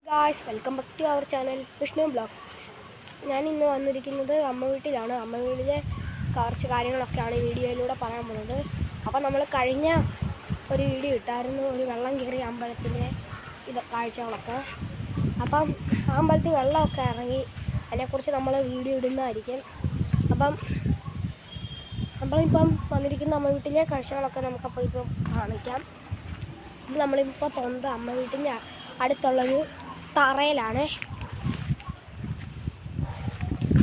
Guys, welcome back to our channel Vishnu vlogs. ഞാൻ ഇന്ന് വന്നിരിക്കുന്നത് അമ്മ വീട്ടിലാണ്. അമ്മ വീട്ടിലെ കുറച്ച് കാര്യങ്ങളൊക്കെയാണ് ഈ വീഡിയോയിലൂടെ പറയാൻ പോകുന്നത്. അപ്പം നമ്മൾ കഴിഞ്ഞ ഒരു വീഡിയോ ഇട്ടായിരുന്നു, ഒരു വെള്ളം കയറിയ അമ്പലത്തിലെ കാഴ്ചകളൊക്കെ. അപ്പം ആ അമ്പലത്തിൽ വെള്ളമൊക്കെ ഇറങ്ങി, അതിനെക്കുറിച്ച് നമ്മൾ വീഡിയോ ഇടുന്നതായിരിക്കും. അപ്പം നമ്മളിപ്പം വന്നിരിക്കുന്ന അമ്മ വീട്ടിലെ കാഴ്ചകളൊക്കെ നമുക്കപ്പോൾ ഇപ്പം കാണിക്കാം. ഇത് നമ്മളിപ്പോൾ പോകുന്നത് അമ്മ വീട്ടിൻ്റെ അടുത്തുള്ളൊരു തറയിലാണ്.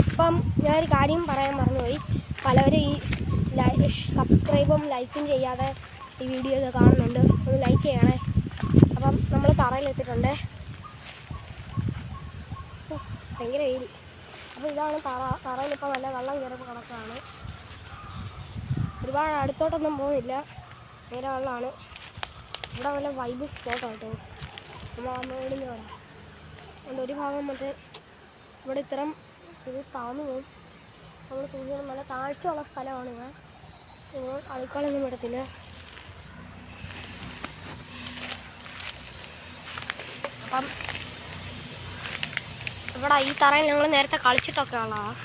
ഇപ്പം ഞാനൊരു കാര്യം പറയാൻ മറന്നുപോയി. പലവരും ഈ സബ്സ്ക്രൈബും ലൈക്കും ചെയ്യാതെ ഈ വീഡിയോ കാണുന്നുണ്ട്. ഒന്ന് ലൈക്ക് ചെയ്യണേ. അപ്പം നമ്മൾ തറയിലെത്തിയിട്ടുണ്ട്. ഭയങ്കര വെയിൽ. അപ്പോൾ ഇതാണ് തറയിലിപ്പോൾ നല്ല വെള്ളം കയറുമ്പോൾ കണക്കാണ്. ഒരുപാട് അടുത്തോട്ടൊന്നും പോകുന്നില്ല, നേരെ വെള്ളമാണ്. ഇവിടെ വല്ല വൈബ് സ്പോട്ടാട്ടോ നമ്മൾ അമ്മ വീടിൻ്റെ അവിടെ. അതുകൊണ്ട് ഒരു ഭാഗം മറ്റേ ഇവിടെ ഇത്തരം ഇത് താന്നു പോകും. നമ്മൾ സൂചിക്കണം, നല്ല താഴ്ചയുള്ള സ്ഥലമാണ്. നിങ്ങൾ അടുക്കളൊന്നും ഇടത്തില്ല. അപ്പം ഇവിടെ ഈ തറയിൽ ഞങ്ങൾ നേരത്തെ കളിച്ചിട്ടൊക്കെ ഉള്ളതാണ്.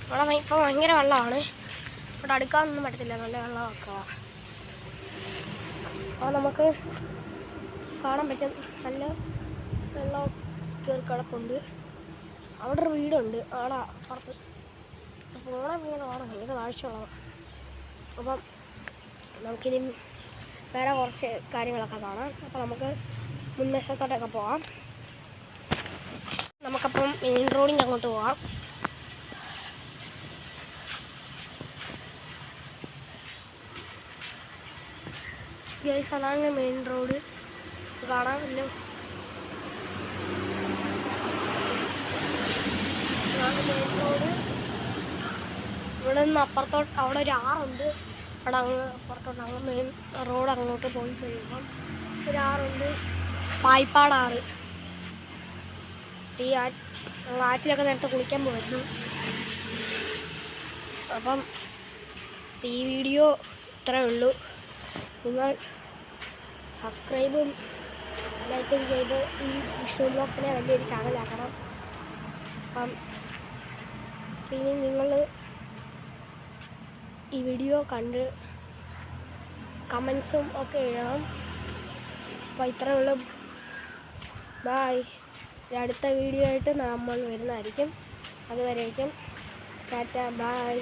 ഇവിടെ ഇപ്പോൾ ഭയങ്കര വെള്ളമാണ്. ഇവിടെ അടുക്കാനൊന്നും പറ്റത്തില്ല, നല്ല വെള്ളമൊക്കെ. അപ്പോൾ നമുക്ക് കാണാൻ പറ്റും നല്ല വെള്ളം കയറി കിടപ്പുണ്ട്. അവിടെ ഒരു വീടുണ്ട്, അവിടെ പുറത്ത് പോണ വീടാണ്. ഭയങ്കര താഴ്ചയുള്ളതാണ്. അപ്പം നമുക്കിനി വേറെ കുറച്ച് കാര്യങ്ങളൊക്കെ കാണാം. അപ്പോൾ നമുക്ക് മുൻവശത്തോട്ടൊക്കെ പോകാം. നമുക്കപ്പം മെയിൻ റോഡിൻ്റെ അങ്ങോട്ട് പോകാം. ഗൈസ്, അതാണ് മെയിൻ റോഡ്. കാണാമല്ലോ. Main road. ഇവിടെ നിന്ന് അപ്പുറത്തോട്ട് അവിടെ ഒരു ആറുണ്ട്. അവിടെ അങ്ങ് അപ്പുറത്തോട്ട് അങ്ങ് മെയിൻ റോഡ് അങ്ങോട്ട് പോയി കഴിയുമ്പം ഒരു ആറുണ്ട്, പായിപ്പാടാറ്. ഈ ആറ്റിലൊക്കെ നേരത്തെ കുളിക്കാൻ പോയിരുന്നു. അപ്പം ഈ വീഡിയോ ഇത്രയേ ഉള്ളൂ. നിങ്ങൾ സബ്സ്ക്രൈബും ലൈക്കും ചെയ്ത് ഈ വിഷ്ണു ബ്ലോഗ്സിനെ വലിയൊരു ചാനലാക്കണം. അപ്പം ഇനി നിങ്ങൾ ഈ വീഡിയോ കണ്ട് കമൻസും ഒക്കെ എഴുതണം. അപ്പോൾ ഇത്രയേ ഉള്ളൂ. ബായ്. അടുത്ത വീഡിയോ ആയിട്ട് നമ്മൾ വരുന്നതായിരിക്കും. അതുവരേക്കും ടാറ്റ, ബായ്.